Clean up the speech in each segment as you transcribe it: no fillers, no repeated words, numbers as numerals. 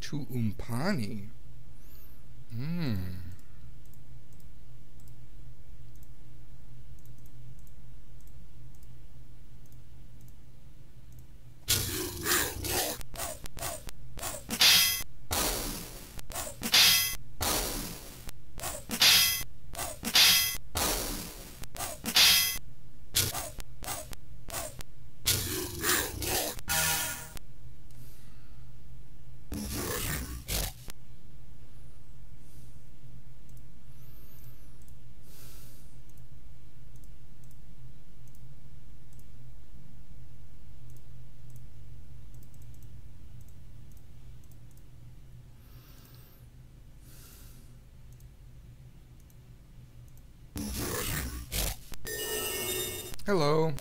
To Umpani. Hello.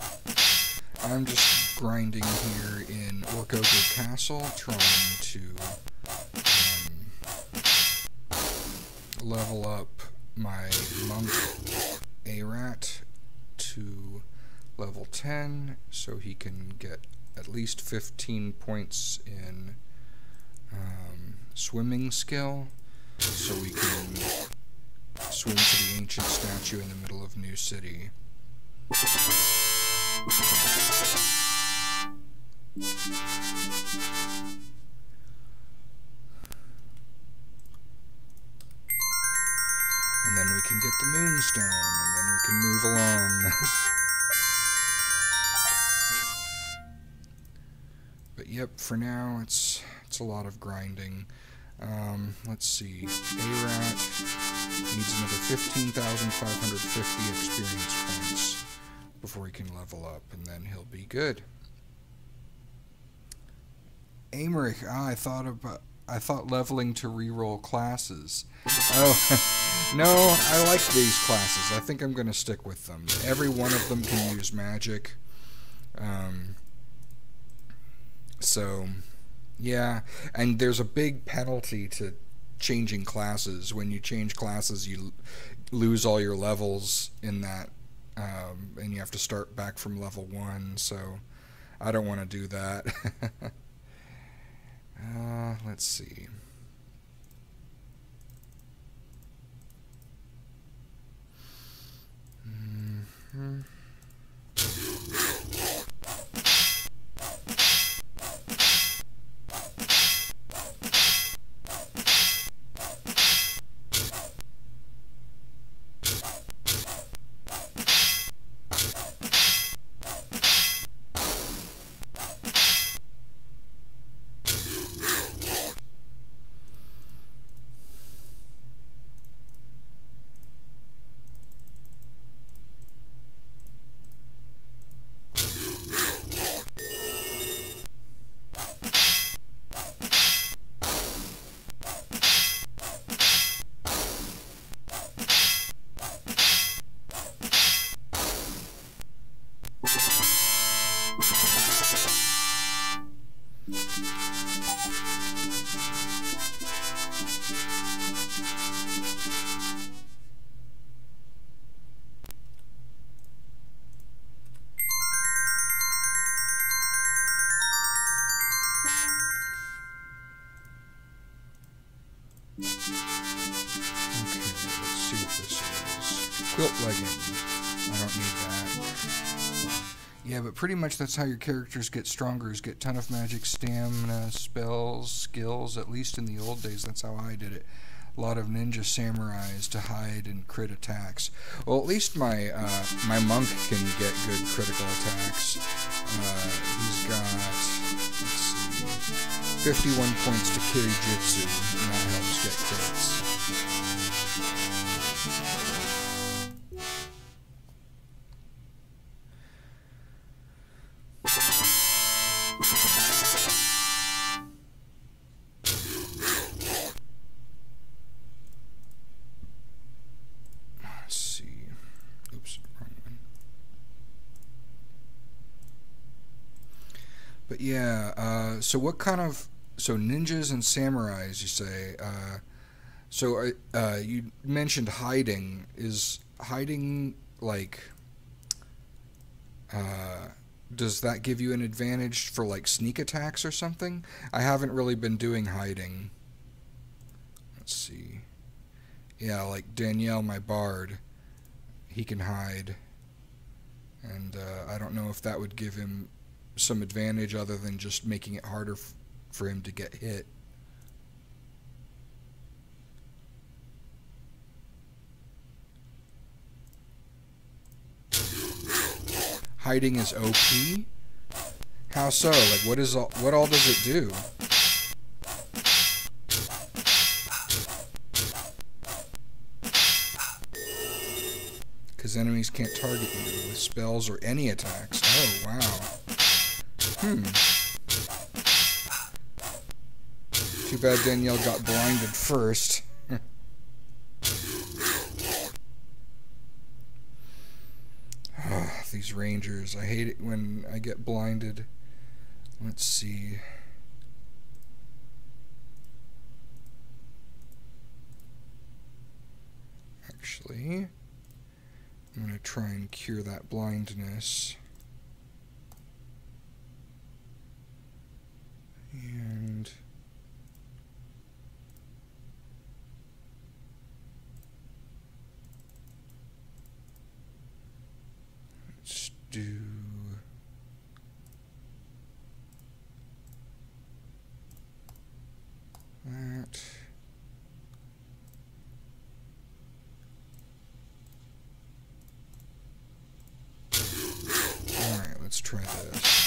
I'm just grinding here in Orkogo Castle, trying to level up my monk Arat to level 10 so he can get at least 15 points in swimming skill, so we can swim to the ancient statue in the middle of New City. And then we can get the moonstone, and then we can move along. But yep, for now it's a lot of grinding. Let's see. Arat needs another 15,550 experience points before he can level up, and then he'll be good. Aymeric, I thought leveling to reroll classes. Oh, no, I like these classes. I think I'm going to stick with them. Every one of them can use magic. So, yeah, and there's a big penalty to changing classes. When you change classes, you lose all your levels in that, and you have to start back from level 1, so I don't want to do that. Let's see. Quilt legging. I don't need that. Yeah, but pretty much that's how your characters get stronger, is get ton of magic, stamina, spells, skills. At least in the old days, that's how I did it. A lot of ninja samurais to hide and crit attacks. Well, at least my my monk can get good critical attacks. He's got, let's see, 51 points to Kirijitsu, and that helps get crits. But yeah, so what kind of, so ninjas and samurais, you say, so you mentioned hiding. Is hiding, like, does that give you an advantage for, like, sneak attacks or something? I haven't really been doing hiding. let's see. Yeah, like Danielle, my bard, he can hide. And I don't know if that would give him some advantage other than just making it harder for him to get hit. Hiding is OP? How so? Like, what all does it do? Because enemies can't target you with spells or any attacks. Oh, wow. Too bad Danielle got blinded first. These rangers. I hate it when I get blinded. Let's see. Actually, I'm going to try and cure that blindness. And let's do that. Alright, let's try this.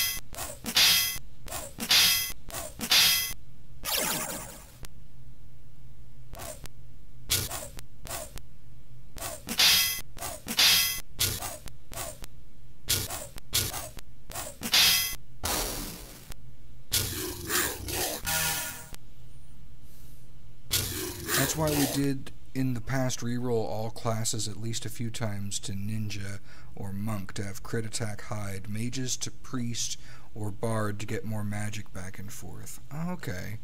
That's why we did in the past reroll all classes at least a few times to ninja or monk to have crit attack hide, mages to priest or bard to get more magic back and forth. Okay.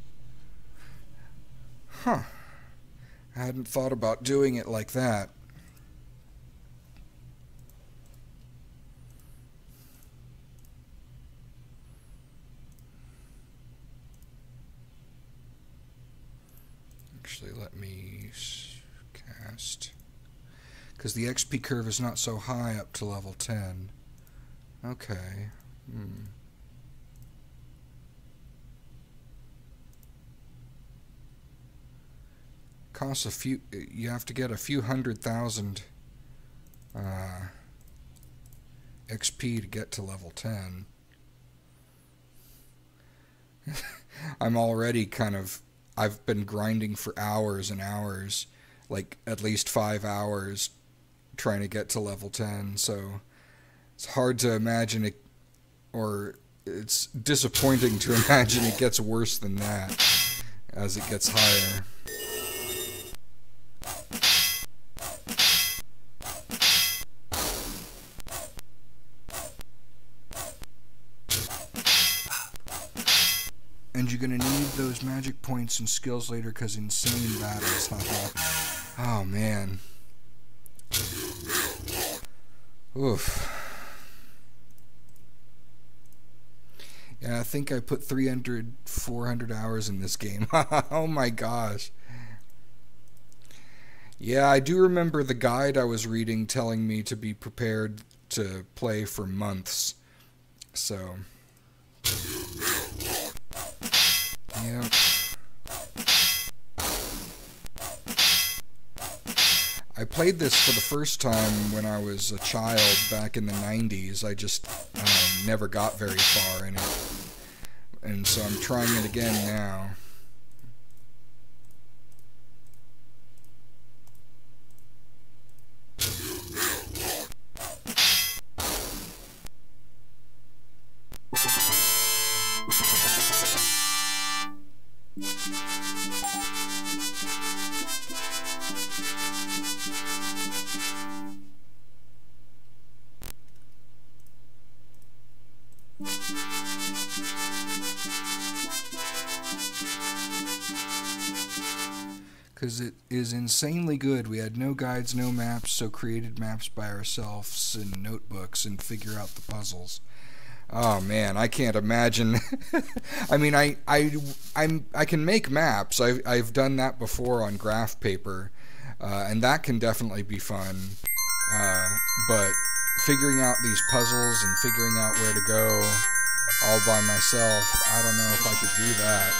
Huh. I hadn't thought about doing it like that. Actually, let me cast, because the XP curve is not so high up to level 10. Okay. Costs a few. You have to get a few 100,000 XP to get to level 10. I'm already kind of. I've been grinding for hours and hours, like at least 5 hours, trying to get to level 10, so it's hard to imagine it, or it's disappointing to imagine it gets worse than that as it gets higher. And you're gonna need those magic points and skills later because insane battles, haha. Oh man. Oof. Yeah, I think I put 300, 400 hours in this game. Oh my gosh. Yeah, I do remember the guide I was reading telling me to be prepared to play for months. So. Yep. I played this for the first time when I was a child back in the 90s. I just never got very far in it. And so I'm trying it again now. Because it is insanely good. We had no guides, no maps, so created maps by ourselves in notebooks and figure out the puzzles. Oh man, I can't imagine. I mean, I can make maps. I've done that before on graph paper, and that can definitely be fun. But figuring out these puzzles and figuring out where to go all by myself, I don't know if I could do that.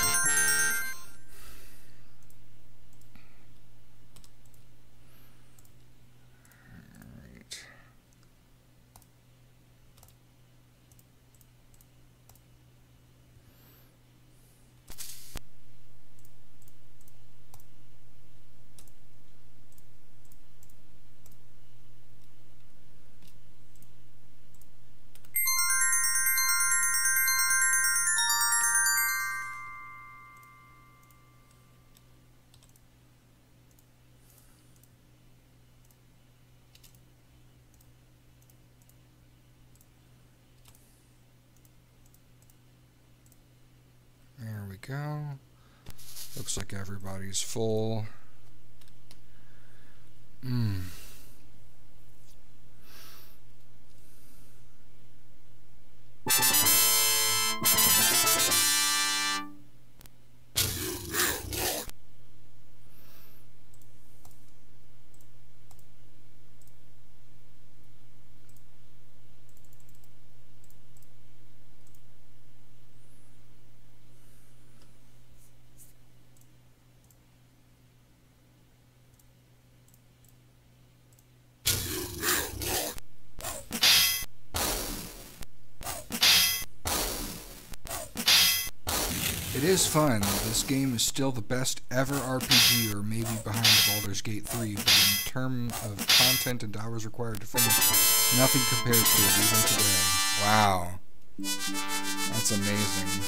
There we go. Looks like everybody's full. It is fun. This game is still the best ever RPG, or maybe behind Baldur's Gate 3, but in terms of content and hours required to finish, nothing compares to it even today. Wow. That's amazing.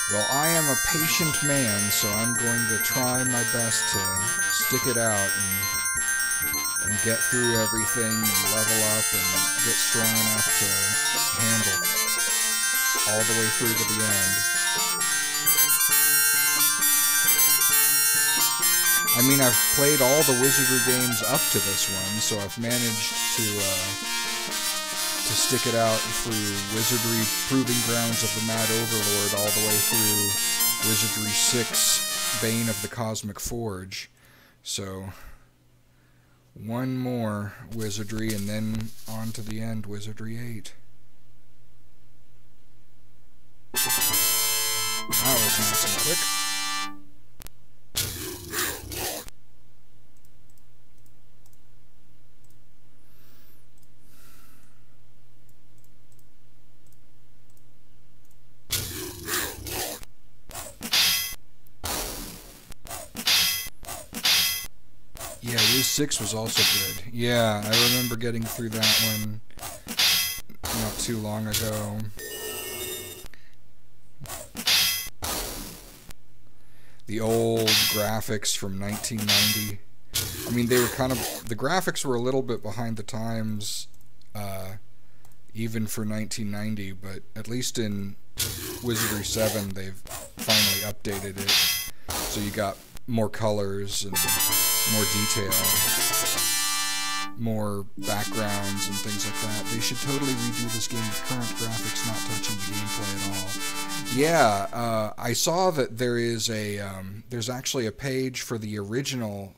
Well, I am a patient man, so I'm going to try my best to stick it out and get through everything and level up and get strong enough to handle all the way through to the end. I mean, I've played all the Wizardry games up to this one, so I've managed to stick it out through Wizardry Proving Grounds of the Mad Overlord all the way through Wizardry VI, Bane of the Cosmic Forge. So, one more Wizardry, and then on to the end, Wizardry VIII. That was nice and quick. Yeah, Wiz 6 was also good. Yeah, I remember getting through that one not too long ago. The old graphics from 1990. I mean, they were kind of... The graphics were a little bit behind the times, even for 1990, but at least in Wizardry VII, they've finally updated it. So you got more colors and more detail, more backgrounds and things like that. They should totally redo this game with current graphics, not touching the gameplay at all. Yeah, I saw that there is a there's actually a page for the original,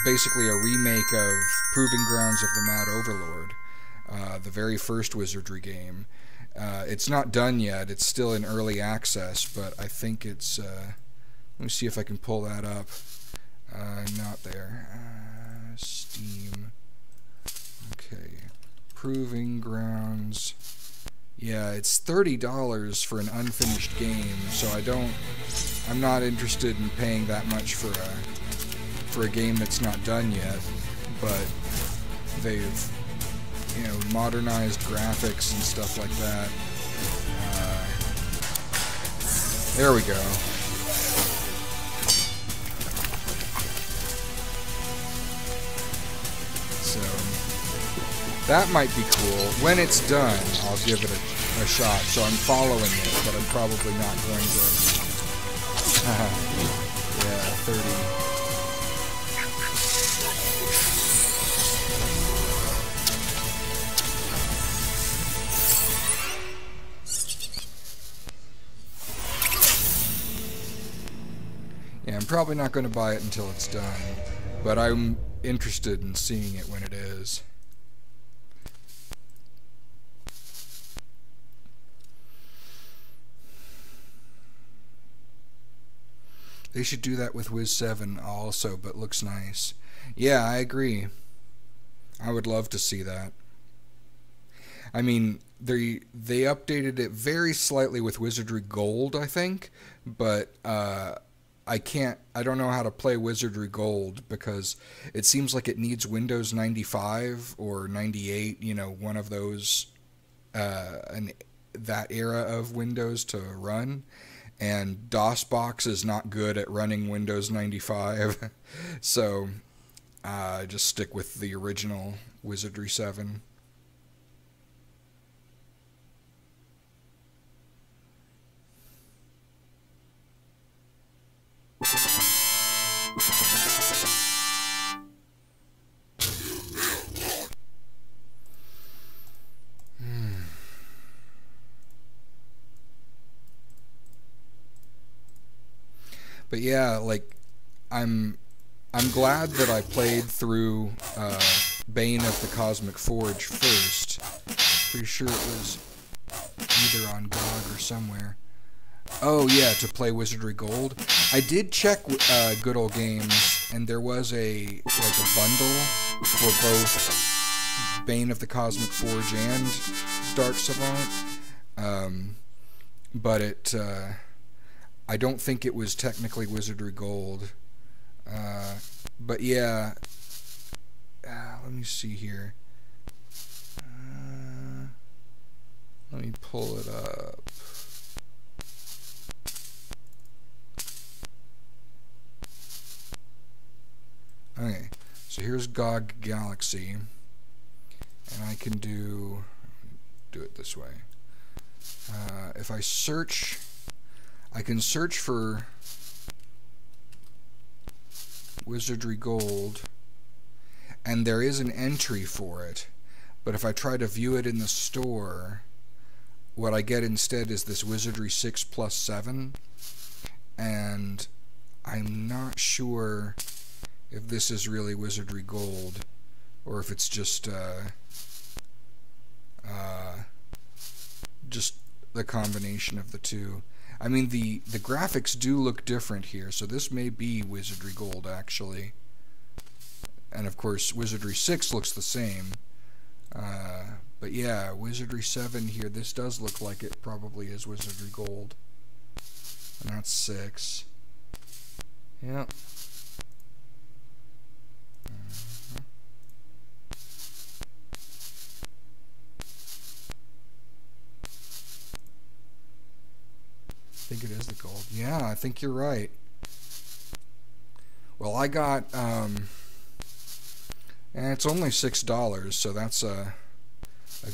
basically a remake of Proving Grounds of the Mad Overlord, the very first Wizardry game. It's not done yet. It's still in early access, but I think it's... let me see if I can pull that up. Not there. Steam. Okay. Proving Grounds. Yeah, it's $30 for an unfinished game, so I'm not interested in paying that much for a game that's not done yet. But they've, you know, modernized graphics and stuff like that. There we go. So that might be cool. When it's done, I'll give it a a shot, so I'm following it, but I'm probably not going to. Yeah, 30. Yeah, I'm probably not going to buy it until it's done, but I'm interested in seeing it when it is. They should do that with Wiz 7 also, but looks nice. Yeah, I agree. I would love to see that. I mean, they updated it very slightly with Wizardry Gold, I think, but I don't know how to play Wizardry Gold because it seems like it needs Windows 95 or 98, you know, one of those, that era of Windows to run. And DOSBox is not good at running Windows 95, so I just stick with the original Wizardry 7. But yeah, like I'm glad that I played through Bane of the Cosmic Forge first. Pretty sure it was either on GOG or somewhere. Oh yeah, to play Wizardry Gold. I did check Good Old Games, and there was a bundle for both Bane of the Cosmic Forge and Dark Savant. But it I don't think it was technically Wizardry Gold. But yeah, let me see here. Let me pull it up. Okay, so here's GOG Galaxy, and I can do it this way. If I search, I can search for Wizardry Gold, and there is an entry for it, but if I try to view it in the store, what I get instead is this Wizardry 6 plus 7, and I'm not sure if this is really Wizardry Gold or if it's just the combination of the two. I mean, the graphics do look different here, so this may be Wizardry Gold actually. And of course Wizardry 6 looks the same. But yeah, Wizardry 7 here, this does look like it probably is Wizardry Gold. And that's 6. Yep. I think it is the gold. Yeah, I think you're right. Well, I got, and it's only $6, so that's a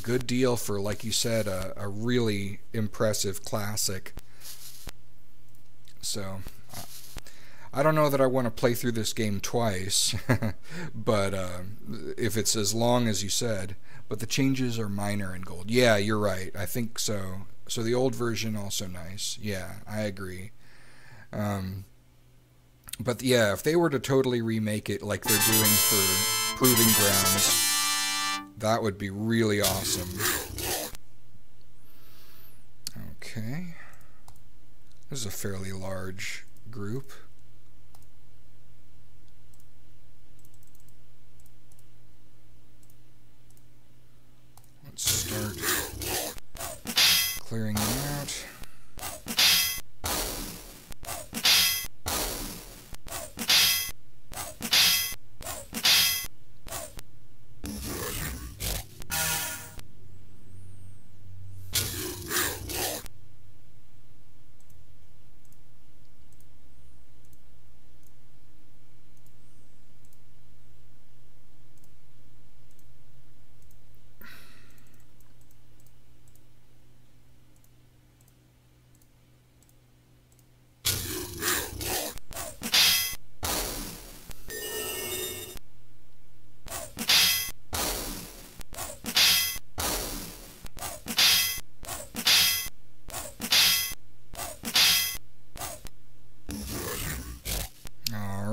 good deal for, like you said, a really impressive classic. So, I don't know that I want to play through this game twice, but if it's as long as you said, but the changes are minor in gold. Yeah, you're right. I think so. So the old version also nice. Yeah, I agree. But yeah, if they were to totally remake it like they're doing for Proving Grounds, that would be really awesome. Okay. This is a fairly large group. Let's start clearing them out.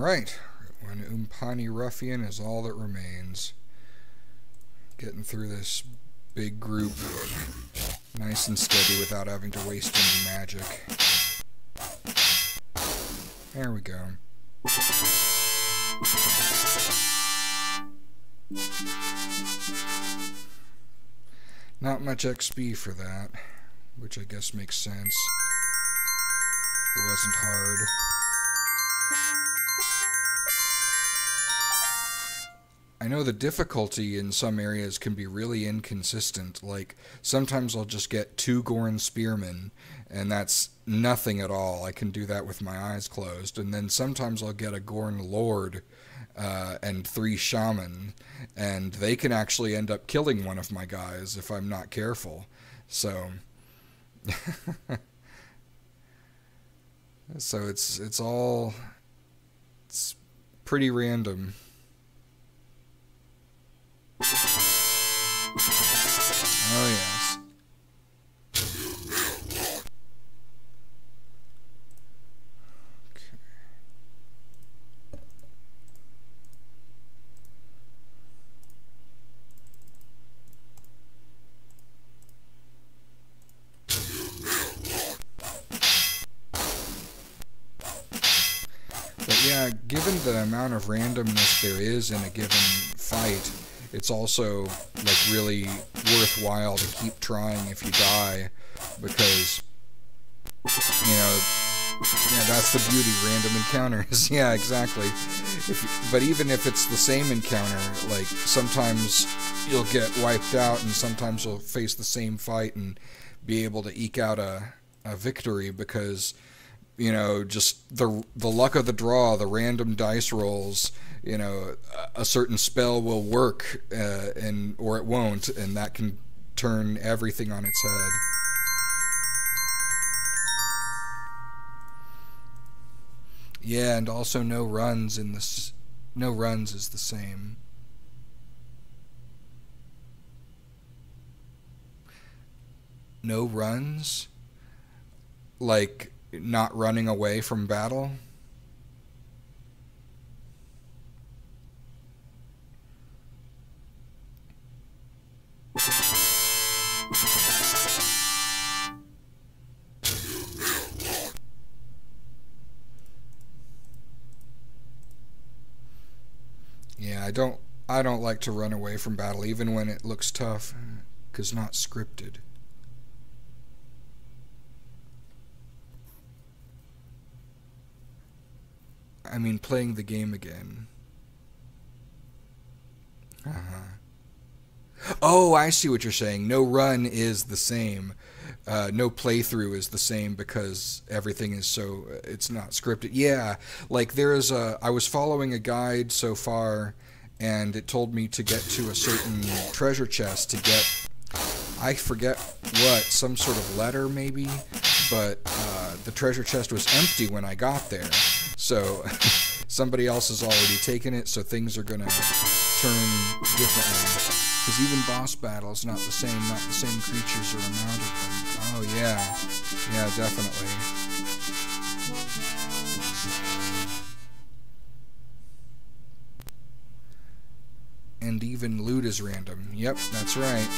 Alright, an Umpani Ruffian is all that remains. Getting through this big group nice and steady without having to waste any magic. There we go. Not much XP for that, which I guess makes sense. It wasn't hard. I know the difficulty in some areas can be really inconsistent. Like, sometimes I'll just get 2 Gorn Spearmen, and that's nothing at all. I can do that with my eyes closed. And then sometimes I'll get a Gorn Lord and 3 Shaman, and they can actually end up killing one of my guys if I'm not careful. So, so it's pretty random. Oh, yes. Okay. But yeah, given the amount of randomness there is in a given fight, it's also like really worthwhile to keep trying if you die, because, you know, yeah, that's the beauty, random encounters. Yeah, exactly. But even if it's the same encounter, like, sometimes you'll get wiped out and sometimes you'll face the same fight and be able to eke out a victory because, you know, just the luck of the draw, the random dice rolls, you know, a certain spell will work or it won't, and that can turn everything on its head. Yeah, and also no runs is the same. No runs? Like not running away from battle? Yeah, I don't like to run away from battle even when it looks tough, 'cause not scripted. I mean, playing the game again. Oh, I see what you're saying. No run is the same. No playthrough is the same because everything is so, it's not scripted. Yeah, like I was following a guide so far, and it told me to get to a certain treasure chest to get, I forget what, some sort of letter maybe, but the treasure chest was empty when I got there. So somebody else has already taken it, so things are gonna turn differently. Because even boss battles, not the same creatures or amount of them. Oh yeah, yeah, definitely. And even loot is random. Yep, that's right.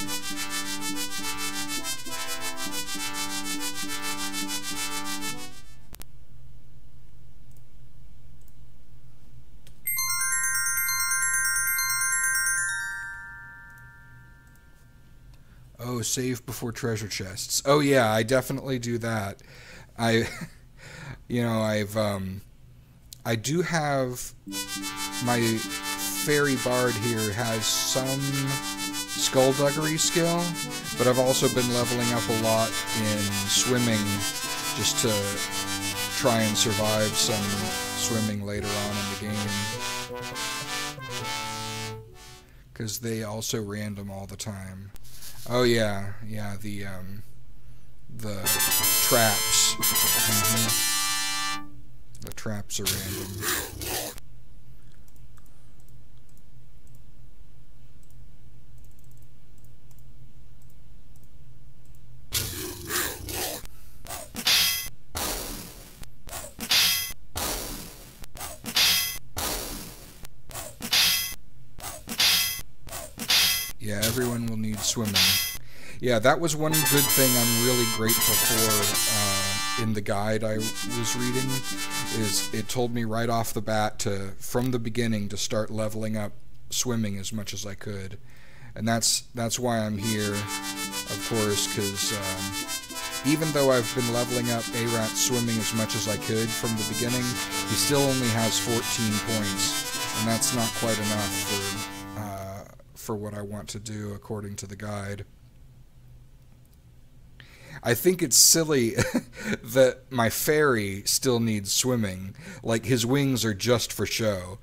Oh, save before treasure chests. Oh yeah, I definitely do that. You know, I do have my fairy bard here has some skullduggery skill, but I've also been leveling up a lot in swimming just to try and survive some swimming later on in the game. Because they also random all the time. Oh yeah, yeah, the traps. The traps are random. everyone will need swimming. Yeah, that was one good thing I'm really grateful for in the guide I was reading, is it told me right off the bat from the beginning to start leveling up swimming as much as I could. And that's why I'm here, of course, because even though I've been leveling up Arat swimming as much as I could from the beginning, he still only has 14 points, and that's not quite enough for what I want to do according to the guide. I think it's silly that my fairy still needs swimming. Like, his wings are just for show.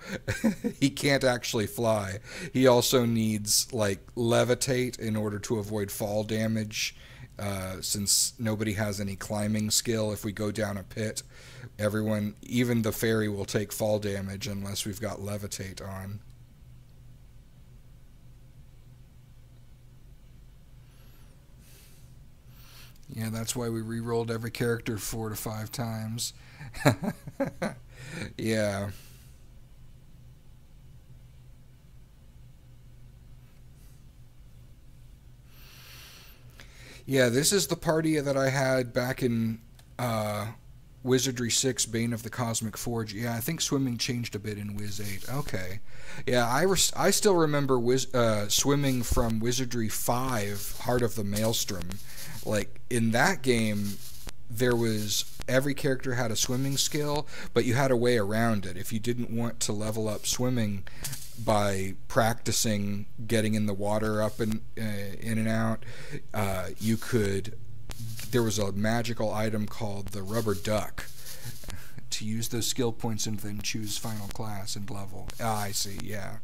He can't actually fly. He also needs, like, levitate in order to avoid fall damage, since nobody has any climbing skill. If we go down a pit, everyone, even the fairy, will take fall damage unless we've got levitate on. Yeah, that's why we re-rolled every character 4 to 5 times. Yeah. Yeah, this is the party that I had back in Wizardry VI, Bane of the Cosmic Forge. Yeah, I think swimming changed a bit in Wiz 8. Okay. Yeah, I still remember swimming from Wizardry 5, Heart of the Maelstrom. Like, in that game, every character had a swimming skill, but you had a way around it. If you didn't want to level up swimming by practicing getting in the water up and in and out, you could. There was a magical item called the rubber duck to use those skill points and then choose final class and level. Ah, I see. Yeah.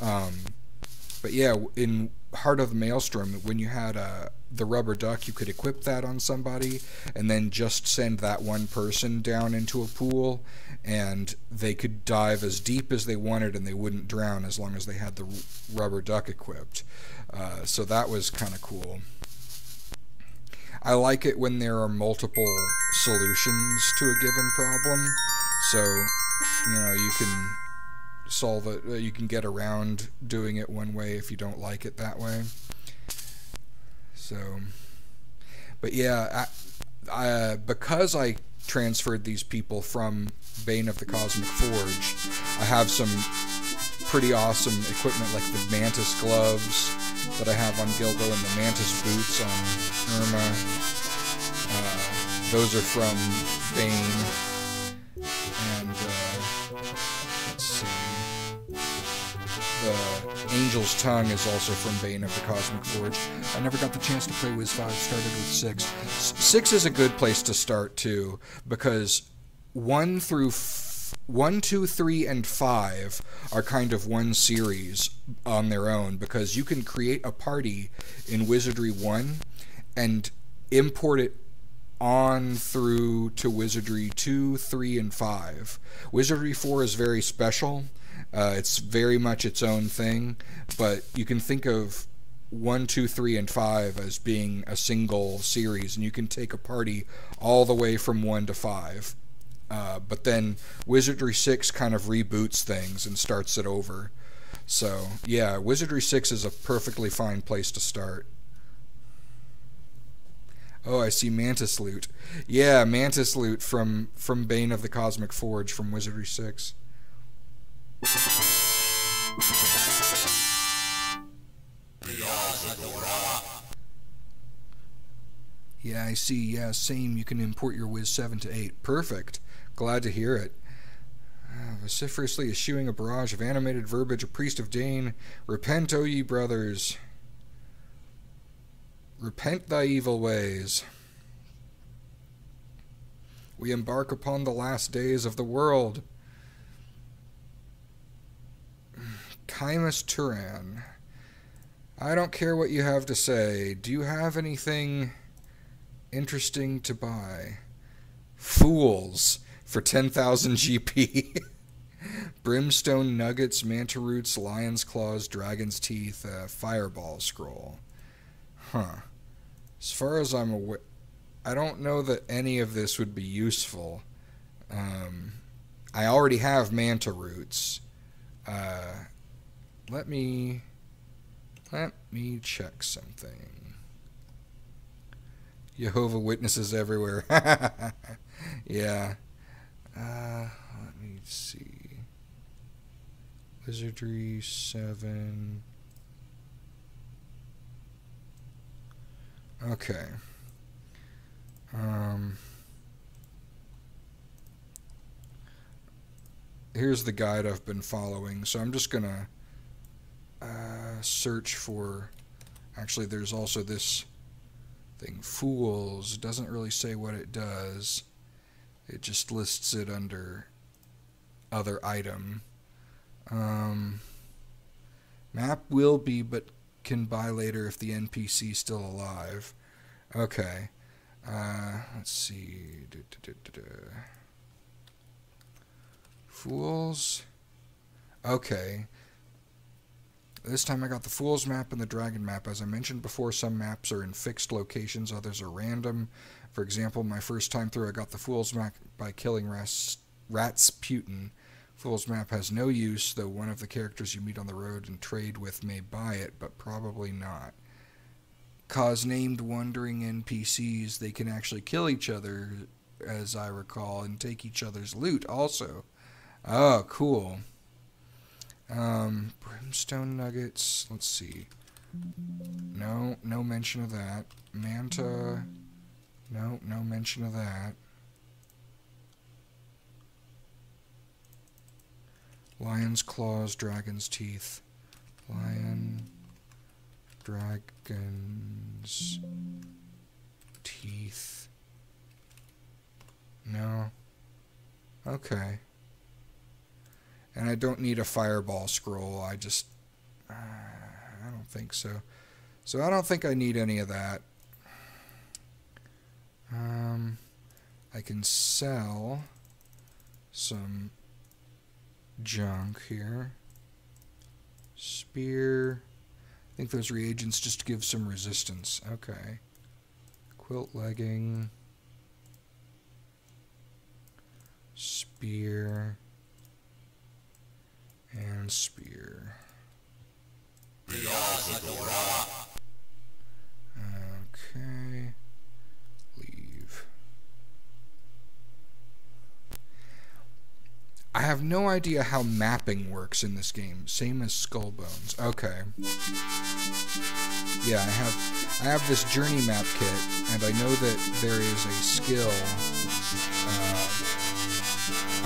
But yeah, in Heart of the Maelstrom, when you had the rubber duck, you could equip that on somebody and then just send that one person down into a pool, and they could dive as deep as they wanted and they wouldn't drown as long as they had the rubber duck equipped. So that was kind of cool. I like it when there are multiple solutions to a given problem, so you can solve it. You can get around doing it one way if you don't like it that way. So, but yeah, because I transferred these people from Bane of the Cosmic Forge, I have some pretty awesome equipment, like the Mantis gloves that I have on Gilgo and the Mantis boots on Irma. Those are from Bane. And let's see. The Angel's Tongue is also from Bane of the Cosmic Forge. I never got the chance to play Wiz 5, started with 6. 6 is a good place to start, too, because 1, 2, 3, and 5 are kind of one series on their own, because you can create a party in Wizardry 1 and import it on through to Wizardry 2, 3, and 5. Wizardry 4 is very special. It's very much its own thing, but you can think of 1, 2, 3, and 5 as being a single series, and you can take a party all the way from 1 to 5. But then Wizardry 6 kind of reboots things and starts it over. So, yeah, Wizardry 6 is a perfectly fine place to start. Oh, I see Mantis Loot. Yeah, Mantis Loot from Bane of the Cosmic Forge from Wizardry 6. Yeah, I see. Yeah, same. You can import your Wiz 7 to 8. Perfect. Glad to hear it. Vociferously eschewing a barrage of animated verbiage, a priest of Dane. Repent, O ye brothers. Repent thy evil ways. We embark upon the last days of the world. Chimus Turan. I don't care what you have to say. Do you have anything interesting to buy? Fools for 10,000 GP. Brimstone Nuggets, Manta Roots, Lion's Claws, Dragon's Teeth, Fireball Scroll. Huh. As far as I'm aware, I don't know that any of this would be useful. I already have Manta Roots. Let me Let me check something. Jehovah Witnesses everywhere. Yeah. Let me see. Wizardry VII. Okay. Here's the guide I've been following. So I'm just gonna search for. Actually, there's also this thing, Fools. Doesn't really say what it does. It just lists it under other item. Map will be, but can buy later if the NPC is still alive. Okay. Let's see. Fools. Okay. This time I got the Fool's map and the Dragon map. As I mentioned before, some maps are in fixed locations, others are random. For example, my first time through I got the Fool's map by killing Rasputin. Fool's map has no use, though one of the characters you meet on the road and trade with may buy it, but probably not. Cause named wandering NPCs, they can actually kill each other, as I recall, and take each other's loot also. Oh, cool. Brimstone nuggets, let's see. No mention of that. Manta, no mention of that. Lion's claws, dragon's teeth. Lion, dragon's teeth. No. Okay. And I don't need a fireball scroll. I just... I don't think so. So I don't think I need any of that. I can sell some junk here. Spear. I think those reagents just give some resistance. Okay. Quilt legging. Spear. And spear. Okay. Leave. I have no idea how mapping works in this game. Same as Skull Bones. Okay. Yeah, I have this journey map kit, and I know that there is a skill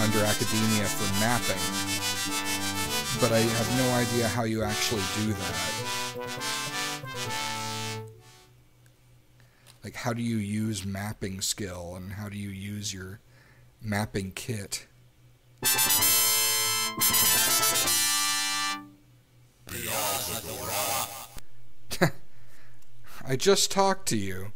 under Academia for mapping. But I have no idea how you actually do that. Like, how do you use mapping skill, and how do you use your mapping kit? I just talked to you.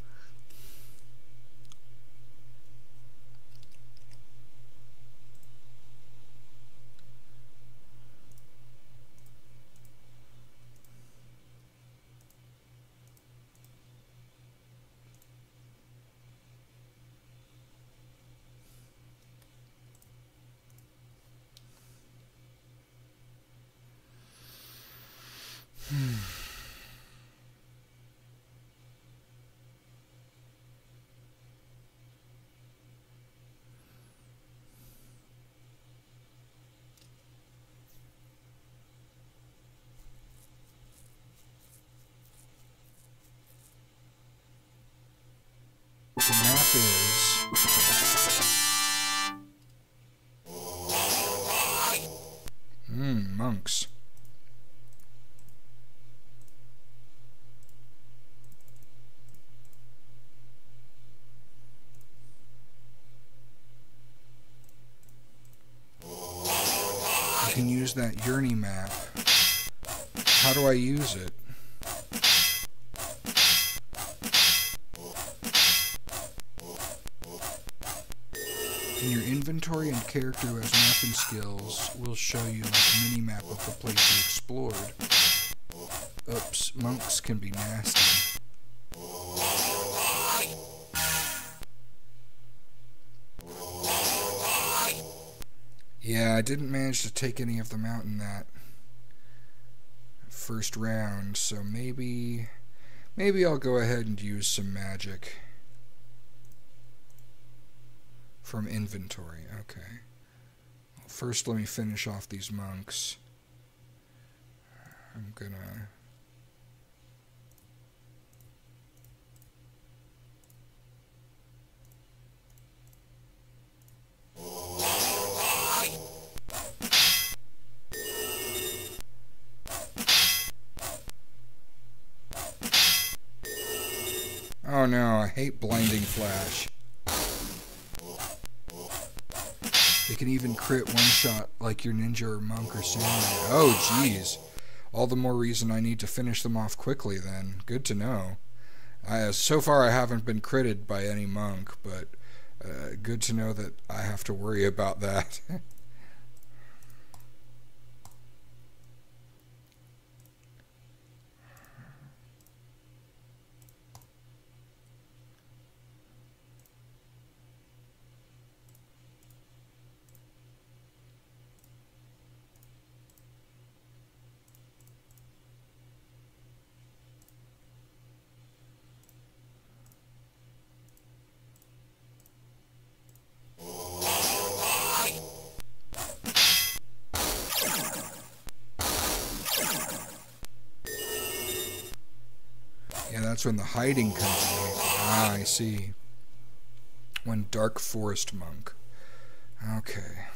The map is monks. I can use that journey map. How do I use it? In your inventory, and character who has mapping skills will show you like a mini-map of the place you explored. Oops, monks can be nasty. Yeah, I didn't manage to take any of them out in that first round, so maybe I'll go ahead and use some magic from inventory. Okay. Well, first, let me finish off these monks. I'm gonna... Oh no, I hate blinding flash. They can even crit one shot like your ninja or monk or samurai. Oh jeez. All the more reason I need to finish them off quickly then. Good to know. So far I haven't been critted by any monk, but good to know that I have to worry about that. Yeah, that's when the hiding comes in. Ah, I see. When Dark Forest Monk. Okay.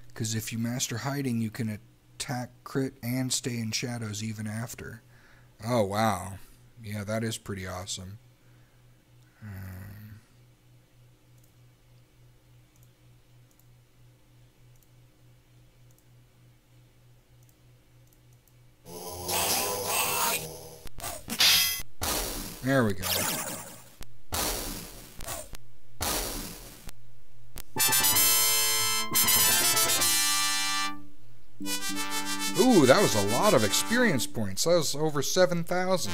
Because if you master hiding, you can attack, crit, and stay in shadows even after. Oh, wow. Yeah, that is pretty awesome. There we go. Ooh, that was a lot of experience points. That was over 7,000.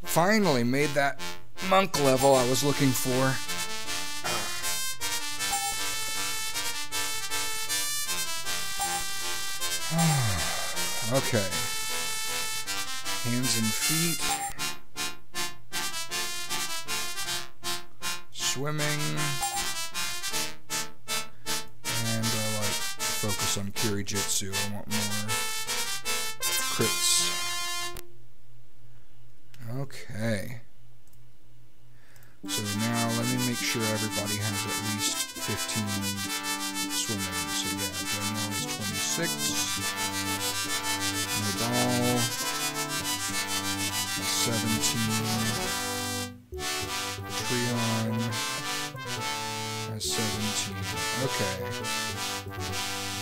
Finally made that monk level I was looking for. Okay. Hands and feet. Swimming. And focus on Kirijitsu. I want more crits. Okay. So now let me make sure everybody has at least 15 swimming. So yeah, Danielle is 26. Nodal is 17. Treon has 17. Okay.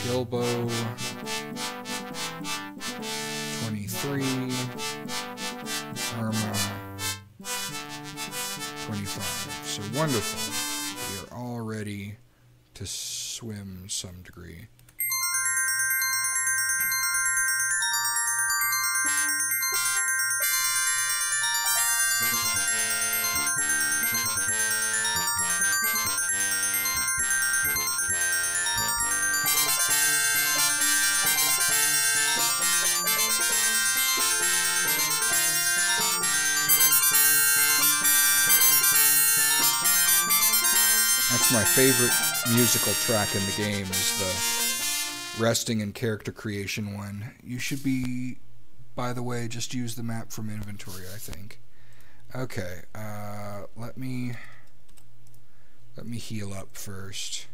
Gilbo 23. Arma 25. So wonderful. We are all ready to swim some degree. That's my favorite musical track in the game, is the resting and character creation one. You should be, by the way, just use the map from inventory, I think. Okay, let me heal up first.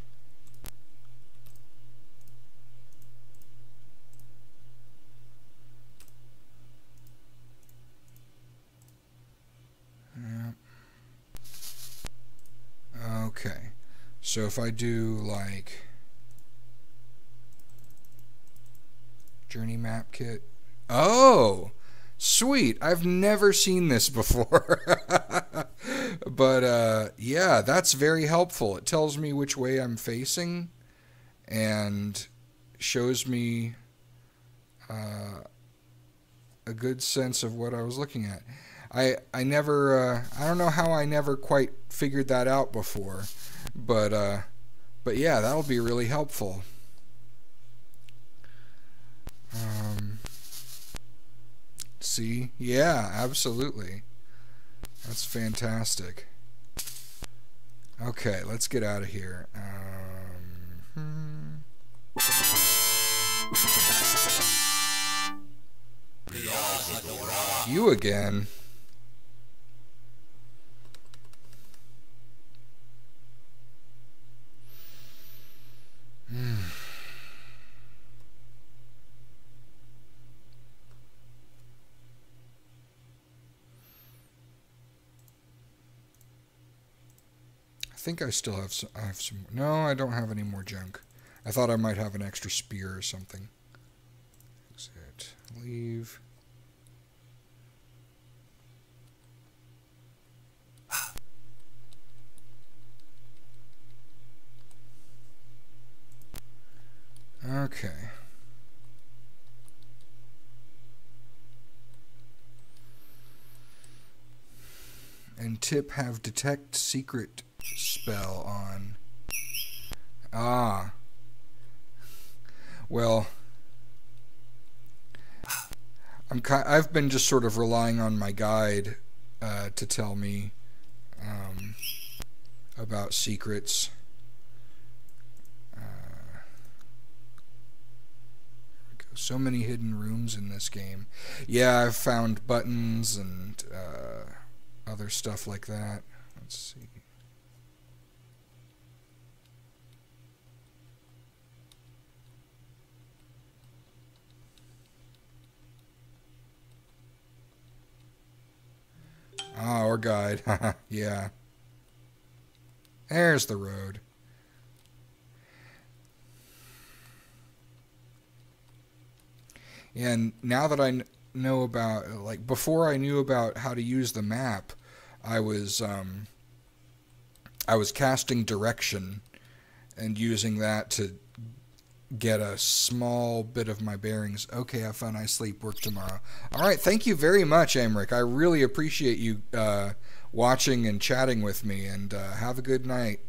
Okay, so if I do like journey map kit, oh, sweet! I've never seen this before, but yeah, that's very helpful. It tells me which way I'm facing and shows me a good sense of what I was looking at. I never I don't know how I never quite figured that out before, but yeah, that'll be really helpful. See, yeah, absolutely. That's fantastic. Okay, let's get out of here. You again. I think I still have some. I have some. No, I don't have any more junk. I thought I might have an extra spear or something. Exit. Leave. Okay. And Tip have detect secret spell on. Ah. Well, I've been just sort of relying on my guide to tell me about secrets. So many hidden rooms in this game. Yeah, I've found buttons and other stuff like that. Let's see. Ah, or guide. Yeah. There's the road. And now that I know about, like, before I knew about how to use the map, I was casting direction and using that to get a small bit of my bearings. Okay, have fun, I sleep, work tomorrow. Alright, thank you very much, Amric. I really appreciate you watching and chatting with me, and have a good night.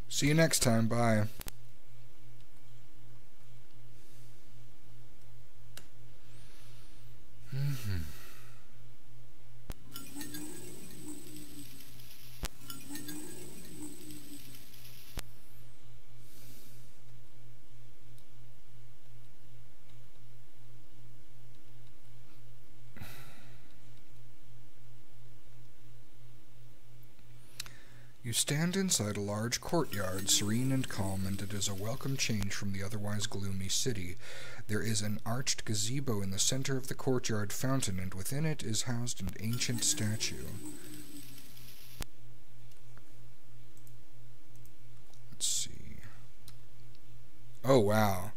See you next time. Bye. You stand inside a large courtyard, serene and calm, and it is a welcome change from the otherwise gloomy city. There is an arched gazebo in the center of the courtyard fountain, and within it is housed an ancient statue. Let's see. Oh, wow.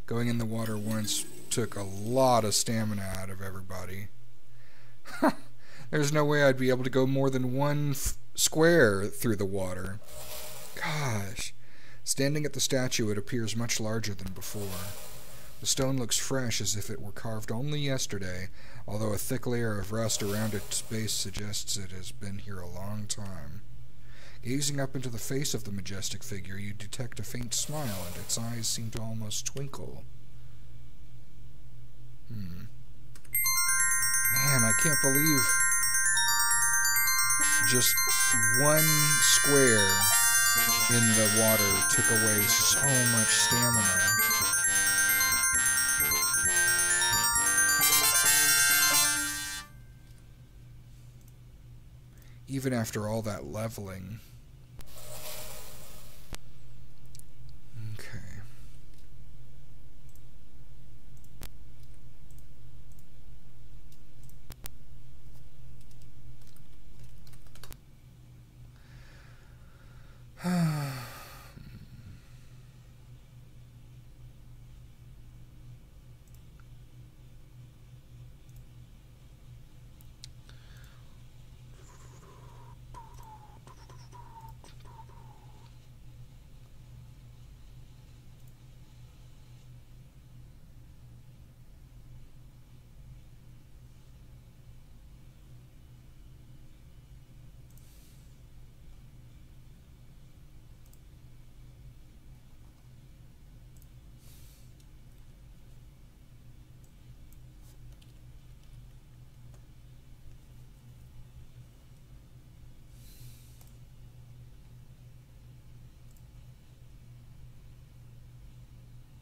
Going in the water once took a lot of stamina out of everybody. There's no way I'd be able to go more than one square through the water. Gosh. Standing at the statue, it appears much larger than before. The stone looks fresh, as if it were carved only yesterday, although a thick layer of rust around its base suggests it has been here a long time. Gazing up into the face of the majestic figure, you detect a faint smile, and its eyes seem to almost twinkle. Man, I can't believe just one square in the water took away so much stamina. Even after all that leveling.